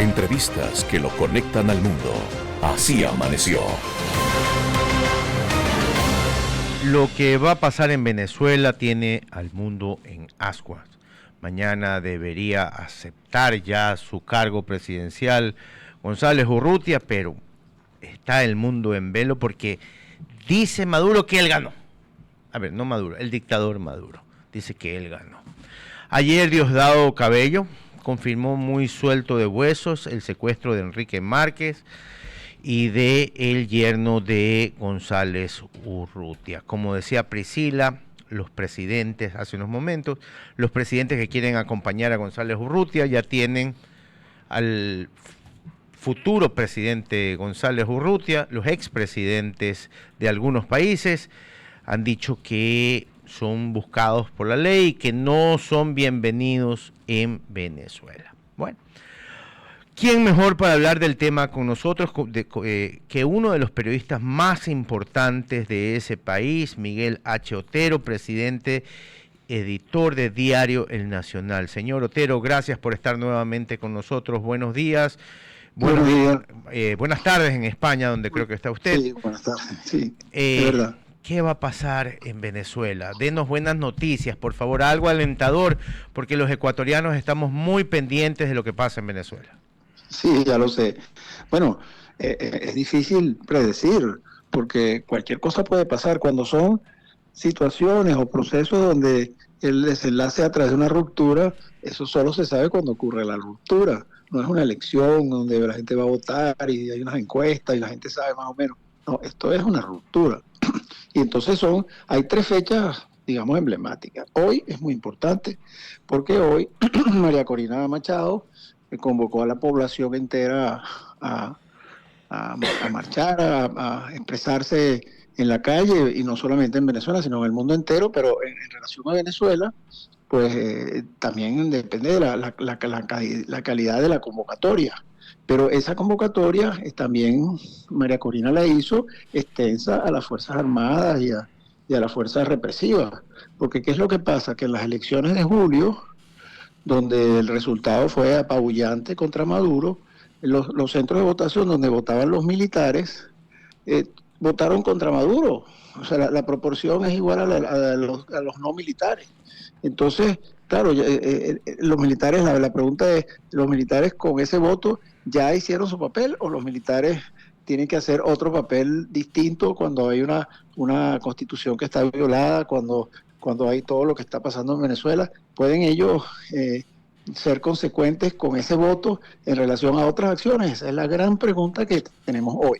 Entrevistas que lo conectan al mundo. Así amaneció. Lo que va a pasar en Venezuela tiene al mundo en ascuas. Mañana debería aceptar ya su cargo presidencial González Urrutia, pero está el mundo en velo porque dice Maduro que él ganó. A ver, no Maduro, el dictador Maduro dice que él ganó. Ayer Diosdado Cabello confirmó muy suelto de huesos el secuestro de Enrique Márquez y de el yerno de González Urrutia. Como decía Priscila, los presidentes, hace unos momentos, los presidentes que quieren acompañar a González Urrutia ya tienen al futuro presidente González Urrutia. Los expresidentes de algunos países han dicho que son buscados por la ley y que no son bienvenidos en Venezuela. Bueno, ¿quién mejor para hablar del tema con nosotros que uno de los periodistas más importantes de ese país, Miguel H. Otero, presidente, editor de diario El Nacional? Señor Otero, gracias por estar nuevamente con nosotros. Buenos días. Buenas tardes en España, donde creo que está usted. Sí, buenas tardes. Sí, es verdad. ¿Qué va a pasar en Venezuela? Denos buenas noticias, por favor, algo alentador, porque los ecuatorianos estamos muy pendientes de lo que pasa en Venezuela. Sí, ya lo sé. Bueno, es difícil predecir, porque cualquier cosa puede pasar cuando son situaciones o procesos donde el desenlace a través de una ruptura, eso solo se sabe cuando ocurre la ruptura. No es una elección donde la gente va a votar y hay unas encuestas y la gente sabe más o menos. No, esto es una ruptura. Y entonces hay 3 fechas, digamos, emblemáticas. Hoy es muy importante porque hoy María Corina Machado convocó a la población entera a marchar, a expresarse en la calle, y no solamente en Venezuela, sino en el mundo entero, pero en relación a Venezuela, pues también depende de la calidad de la convocatoria. Pero esa convocatoria también María Corina la hizo extensa a las Fuerzas Armadas y a las fuerzas represivas. Porque ¿qué es lo que pasa? Que en las elecciones de julio, donde el resultado fue apabullante contra Maduro, los centros de votación donde votaban los militares votaron contra Maduro. O sea, la proporción es igual a los no militares. Entonces, claro, los militares, la pregunta es, ¿los militares con ese voto ya hicieron su papel o los militares tienen que hacer otro papel distinto cuando hay una constitución que está violada, cuando hay todo lo que está pasando en Venezuela? ¿Pueden ellos ser consecuentes con ese voto en relación a otras acciones? Esa es la gran pregunta que tenemos hoy.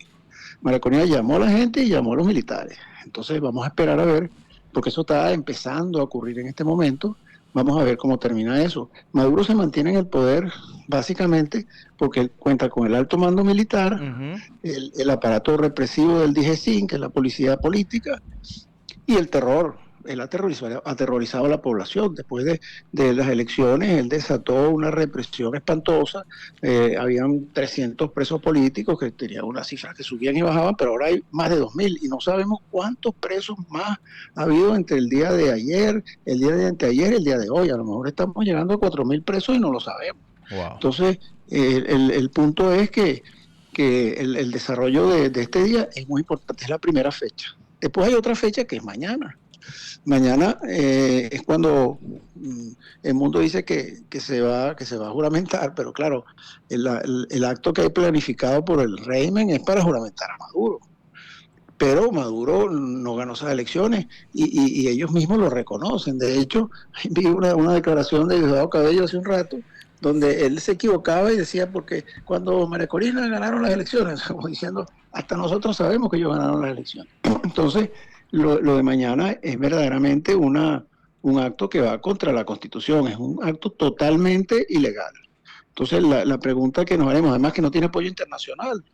María Corina llamó a la gente y llamó a los militares. Entonces vamos a esperar a ver, porque eso está empezando a ocurrir en este momento. Vamos a ver cómo termina eso. Maduro se mantiene en el poder básicamente porque él cuenta con el alto mando militar, el aparato represivo del DGCIN, que es la policía política, y el terror. Él ha aterrorizado a la población. Después de las elecciones, él desató una represión espantosa. Habían 300 presos políticos, que tenían unas cifras que subían y bajaban, pero ahora hay más de 2.000 y no sabemos cuántos presos más ha habido entre el día de ayer, el día de anteayer y el día de hoy. A lo mejor estamos llegando a 4.000 presos y no lo sabemos. Wow. Entonces, el punto es que el desarrollo de este día es muy importante, es la primera fecha. Después hay otra fecha que es mañana. Mañana es cuando el mundo dice que se va a juramentar, pero claro, el acto que hay planificado por el régimen es para juramentar a Maduro. Pero Maduro no ganó esas elecciones y ellos mismos lo reconocen. De hecho, vi una declaración de Diosdado Cabello hace un rato, donde él se equivocaba y decía, porque cuando María Corina ganaron las elecciones, como diciendo, hasta nosotros sabemos que ellos ganaron las elecciones. Entonces, lo de mañana es verdaderamente un acto que va contra la Constitución, es un acto totalmente ilegal. Entonces, la pregunta que nos haremos, además que no tiene apoyo internacional,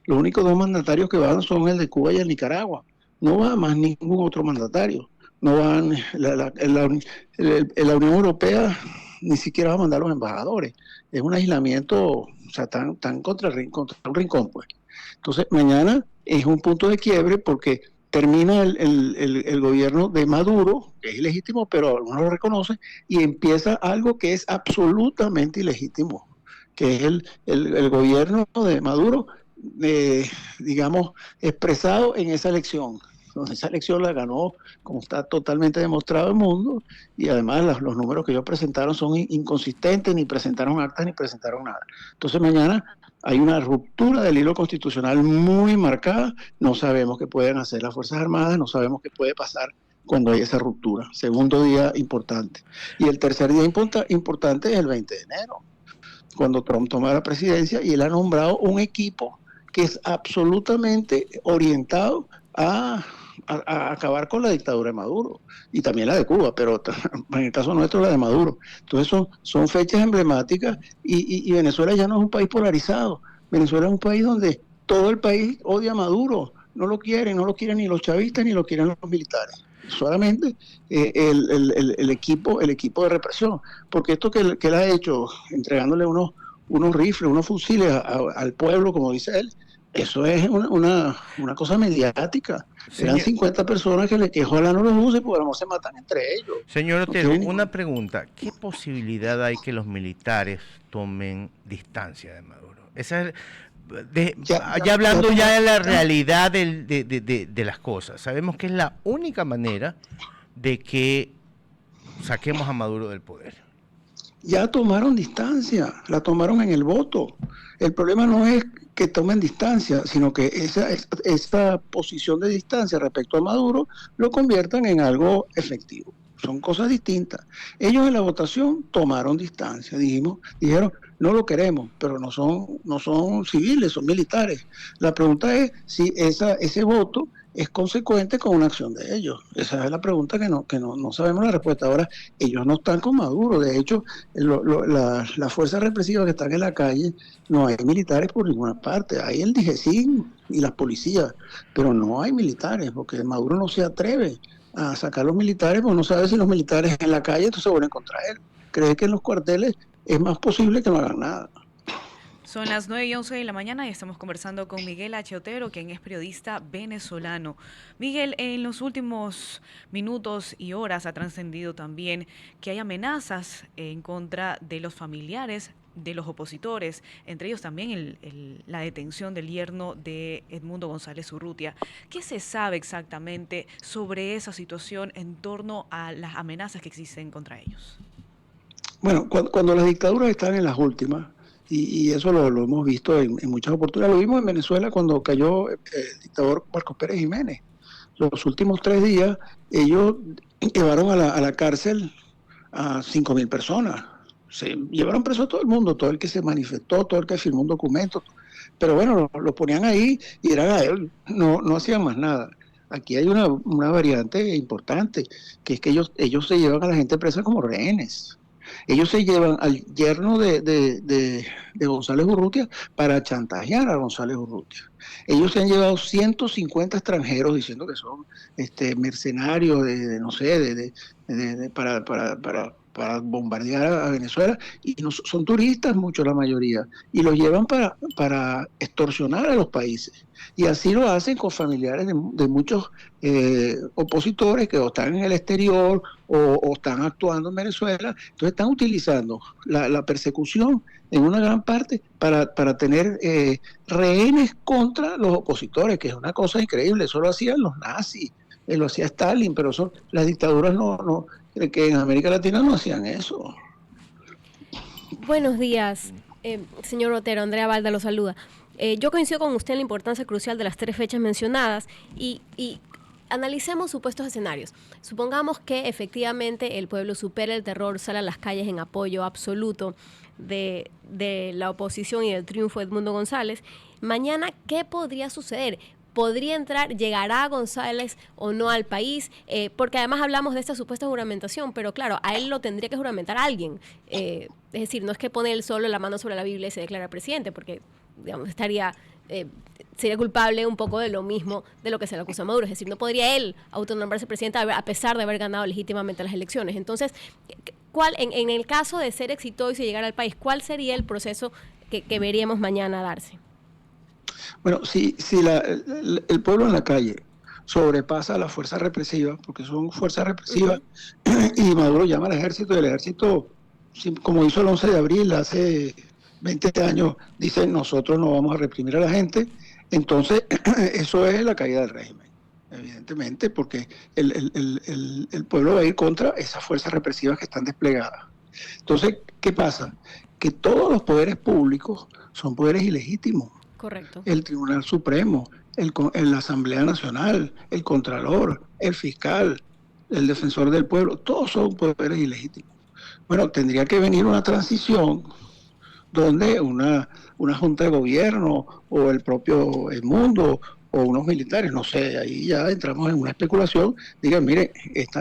los únicos 2 mandatarios que van son el de Cuba y el de Nicaragua, no va más ningún otro mandatario, no van, la Unión Europea ni siquiera va a mandar los embajadores, es un aislamiento, o sea, tan contra un rincón, pues. Entonces, mañana es un punto de quiebre porque termina el gobierno de Maduro, que es ilegítimo, pero algunos lo reconocen, y empieza algo que es absolutamente ilegítimo, que es el gobierno de Maduro, digamos, expresado en esa elección. Esa elección la ganó, como está totalmente demostrado el mundo, y además los números que ellos presentaron son inconsistentes, ni presentaron actas ni presentaron nada. Entonces mañana hay una ruptura del hilo constitucional muy marcada, no sabemos qué pueden hacer las Fuerzas Armadas, no sabemos qué puede pasar cuando hay esa ruptura. Segundo día importante. Y el tercer día importante es el 20 de enero, cuando Trump toma la presidencia y él ha nombrado un equipo que es absolutamente orientado a acabar con la dictadura de Maduro y también la de Cuba, pero en el caso nuestro la de Maduro. Entonces son fechas emblemáticas y Venezuela ya no es un país polarizado. Venezuela es un país donde todo el país odia a Maduro, no lo quieren ni los chavistas ni lo quieren los militares. Solamente el equipo de represión, porque esto que él ha hecho, entregándole unos rifles, unos fusiles al pueblo, como dice él, eso es una cosa mediática. Eran 50 personas que ojalá no los use, porque a lo mejor se matan entre ellos. Señor Otero, una pregunta. ¿Qué posibilidad hay que los militares tomen distancia de Maduro? Esa es, ya hablando ya de la realidad de las cosas. Sabemos que es la única manera de que saquemos a Maduro del poder. Ya tomaron distancia, la tomaron en el voto. El problema no es que tomen distancia, sino que esa posición de distancia respecto a Maduro lo conviertan en algo efectivo. Son cosas distintas. Ellos en la votación tomaron distancia, dijeron, no lo queremos, pero no son civiles, son militares. La pregunta es si ese voto es consecuente con una acción de ellos. Esa es la pregunta que no sabemos la respuesta. Ahora, ellos no están con Maduro. De hecho, las fuerzas represivas que están en la calle, no hay militares por ninguna parte. Hay el DGCIN y las policías, pero no hay militares, porque Maduro no se atreve a sacar los militares, porque no sabe si los militares en la calle entonces se vuelven contra él. Cree que en los cuarteles es más posible que no hagan nada. Son las 9:11 de la mañana y estamos conversando con Miguel H. Otero, quien es periodista venezolano. Miguel, en los últimos minutos y horas ha trascendido también que hay amenazas en contra de los familiares de los opositores, entre ellos también la detención del yerno de Edmundo González Urrutia. ¿Qué se sabe exactamente sobre esa situación en torno a las amenazas que existen contra ellos? Bueno, cuando las dictaduras están en las últimas, y eso lo hemos visto en muchas oportunidades, lo vimos en Venezuela cuando cayó el dictador Marcos Pérez Jiménez. Los últimos 3 días ellos llevaron a la cárcel a 5.000 personas. Se llevaron preso a todo el mundo, todo el que se manifestó, todo el que firmó un documento, pero bueno, lo ponían ahí y eran a él, no hacían más nada. Aquí hay una variante importante, que es que ellos se llevan a la gente presa como rehenes. Ellos se llevan al yerno de González Urrutia para chantajear a González Urrutia. Ellos se han llevado 150 extranjeros diciendo que son mercenarios para bombardear a Venezuela, y no, son turistas muchos la mayoría, y los llevan para extorsionar a los países. Y así lo hacen con familiares de muchos opositores que o están en el exterior o están actuando en Venezuela. Entonces están utilizando la persecución en una gran parte para tener rehenes contra los opositores, que es una cosa increíble. Eso lo hacían los nazis, lo hacía Stalin, pero las dictaduras que en América Latina no hacían eso. Buenos días, señor Otero. Andrea Balda lo saluda. Yo coincido con usted en la importancia crucial de las 3 fechas mencionadas y analicemos supuestos escenarios. Supongamos que efectivamente el pueblo supera el terror, sale a las calles en apoyo absoluto de la oposición y del triunfo de Edmundo González. Mañana, ¿qué podría suceder? ¿Podría entrar, llegará González o no al país? Porque además hablamos de esta supuesta juramentación, pero claro, a él lo tendría que juramentar alguien. Es decir, no es que pone él solo la mano sobre la Biblia y se declara presidente, porque digamos, sería culpable un poco de lo mismo de lo que se le acusa a Maduro. Es decir, no podría él autonombrarse presidente a pesar de haber ganado legítimamente las elecciones. Entonces, en el caso de ser exitoso y llegar al país, ¿cuál sería el proceso que veríamos mañana darse? Bueno, si el pueblo en la calle sobrepasa a las fuerzas represivas, porque son fuerzas represivas, y Maduro llama al ejército, y el ejército, como hizo el 11 de abril, hace 20 años dicen nosotros no vamos a reprimir a la gente, entonces eso es la caída del régimen, evidentemente, porque el pueblo va a ir contra esas fuerzas represivas que están desplegadas. Entonces, ¿qué pasa? Que todos los poderes públicos son poderes ilegítimos. Correcto. El Tribunal Supremo, la Asamblea Nacional, el Contralor, el Fiscal, el Defensor del Pueblo, todos son poderes ilegítimos. Bueno, tendría que venir una transición donde una junta de gobierno o el propio mundo o unos militares, no sé, ahí ya entramos en una especulación, digan, mire,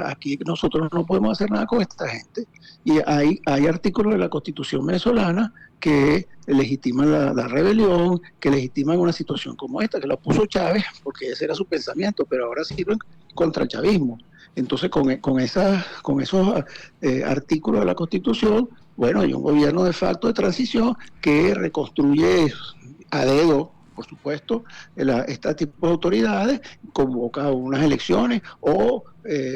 aquí nosotros no podemos hacer nada con esta gente. Y hay artículos de la Constitución venezolana que legitiman la rebelión, que legitiman una situación como esta, que la puso Chávez, porque ese era su pensamiento, pero ahora sirven contra el chavismo. Entonces, con esos artículos de la Constitución, bueno, hay un gobierno de facto de transición que reconstruye a dedo, por supuesto, este tipo de autoridades, convoca unas elecciones o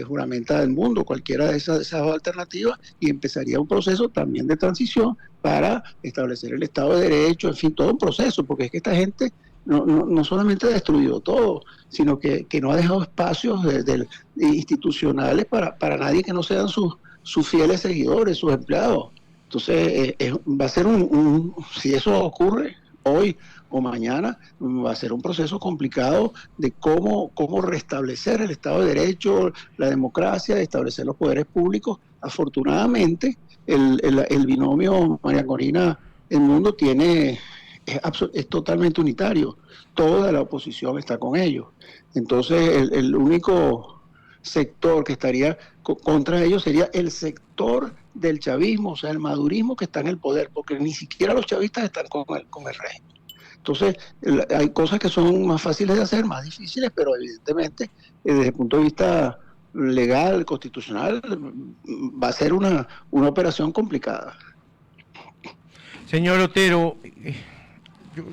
juramenta el mundo, cualquiera de esas alternativas, y empezaría un proceso también de transición para establecer el Estado de Derecho, en fin, todo un proceso, porque es que esta gente no solamente ha destruido todo, sino que no ha dejado espacios institucionales para nadie que no sean sus fieles seguidores, sus empleados. Entonces, va a ser si eso ocurre hoy o mañana, va a ser un proceso complicado de cómo restablecer el Estado de Derecho, la democracia, establecer los poderes públicos. Afortunadamente, el binomio María Corina El Mundo es totalmente unitario. Toda la oposición está con ellos. Entonces, el único sector que estaría contra ellos sería el sector del chavismo, o sea, el madurismo que está en el poder, porque ni siquiera los chavistas están con el régimen. Entonces, hay cosas que son más fáciles de hacer, más difíciles, pero evidentemente, desde el punto de vista legal, constitucional, va a ser una operación complicada. Señor Otero,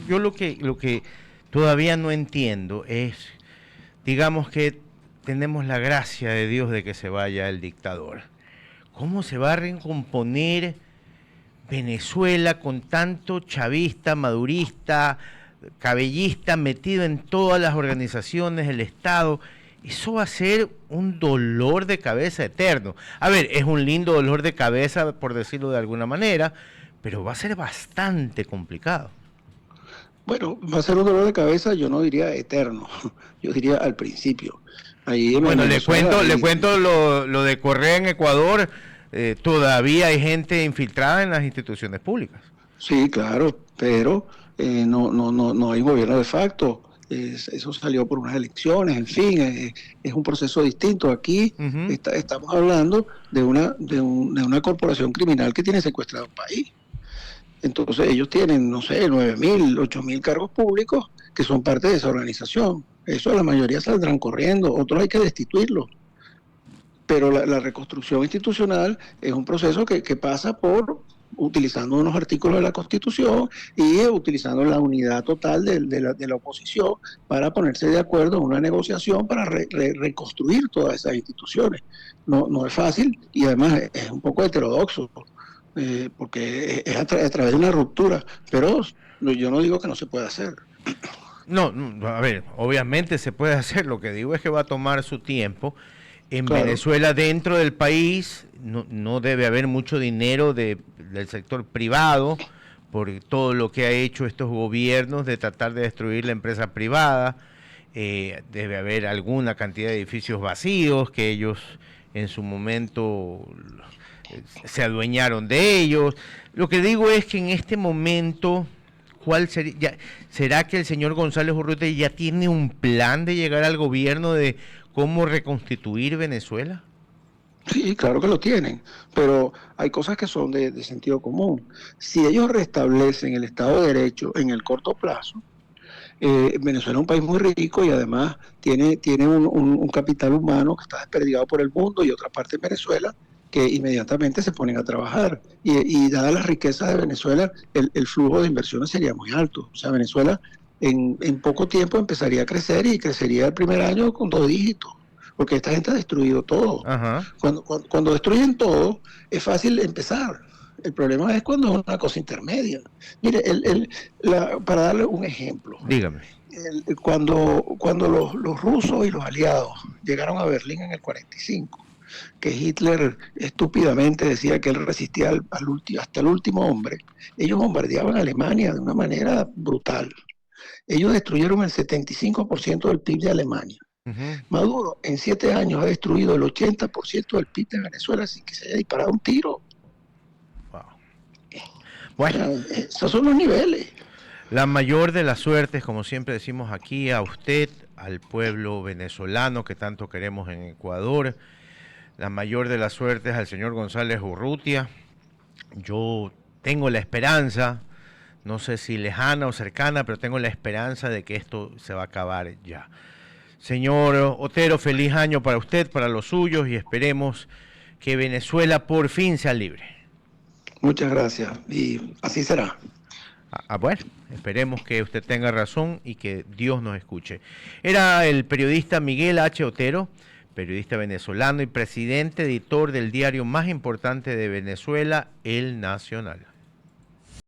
yo lo que todavía no entiendo es, digamos que tenemos la gracia de Dios de que se vaya el dictador. ¿Cómo se va a recomponer Venezuela con tanto chavista, madurista, cabellista metido en todas las organizaciones del Estado? Eso va a ser un dolor de cabeza eterno. A ver, es un lindo dolor de cabeza, por decirlo de alguna manera, pero va a ser bastante complicado. Bueno, va a ser un dolor de cabeza, yo no diría eterno, yo diría al principio. Bueno, le cuento lo de Correa en Ecuador. Todavía hay gente infiltrada en las instituciones públicas. Sí, claro, pero no hay gobierno de facto. Eso salió por unas elecciones, en fin, es un proceso distinto. Aquí estamos hablando de una corporación criminal que tiene secuestrado un país. Entonces ellos tienen, no sé, 9.000, 8.000 cargos públicos que son parte de esa organización. Eso la mayoría saldrán corriendo, otros hay que destituirlos. Pero la reconstrucción institucional es un proceso que pasa por utilizando unos artículos de la Constitución y utilizando la unidad total de la oposición para ponerse de acuerdo en una negociación para reconstruir todas esas instituciones. No es fácil y además es un poco heterodoxo, porque es a través de una ruptura, pero yo no digo que no se pueda hacer. No, a ver, obviamente se puede hacer, lo que digo es que va a tomar su tiempo. En Claro. Venezuela, dentro del país, no debe haber mucho dinero del sector privado por todo lo que ha hecho estos gobiernos de tratar de destruir la empresa privada. Debe haber alguna cantidad de edificios vacíos que ellos en su momento se adueñaron de ellos. Lo que digo es que en este momento, ¿será que el señor González Urrutia ya tiene un plan de llegar al gobierno de cómo reconstituir Venezuela? Sí, claro que lo tienen, pero hay cosas que son de sentido común. Si ellos restablecen el Estado de Derecho en el corto plazo, Venezuela es un país muy rico y además tiene un capital humano que está desperdigado por el mundo y otra parte en Venezuela que inmediatamente se ponen a trabajar. Y dadas las riquezas de Venezuela, el flujo de inversiones sería muy alto. O sea, Venezuela en poco tiempo empezaría a crecer y crecería el primer año con 2 dígitos, porque esta gente ha destruido todo. Ajá. Cuando destruyen todo, es fácil empezar. El problema es cuando es una cosa intermedia. Mire, para darle un ejemplo, Dígame. cuando los rusos y los aliados llegaron a Berlín en el 45, que Hitler estúpidamente decía que él resistía hasta el último hombre, ellos bombardeaban a Alemania de una manera brutal. Ellos destruyeron el 75% del PIB de Alemania. Maduro en 7 años ha destruido el 80% del PIB de Venezuela sin que se haya disparado un tiro. Wow. Bueno, esos son los niveles. la mayor de las suertes, como siempre decimos aquí, a usted, al pueblo venezolano que tanto queremos en Ecuador. La mayor de las suertes al señor González Urrutia. Yo tengo la esperanza, no sé si lejana o cercana, pero tengo la esperanza de que esto se va a acabar ya. Señor Otero, feliz año para usted, para los suyos, y esperemos que Venezuela por fin sea libre. Muchas gracias, y así será. Bueno, esperemos que usted tenga razón y que Dios nos escuche. Era el periodista Miguel H. Otero, periodista venezolano y presidente editor del diario más importante de Venezuela, El Nacional.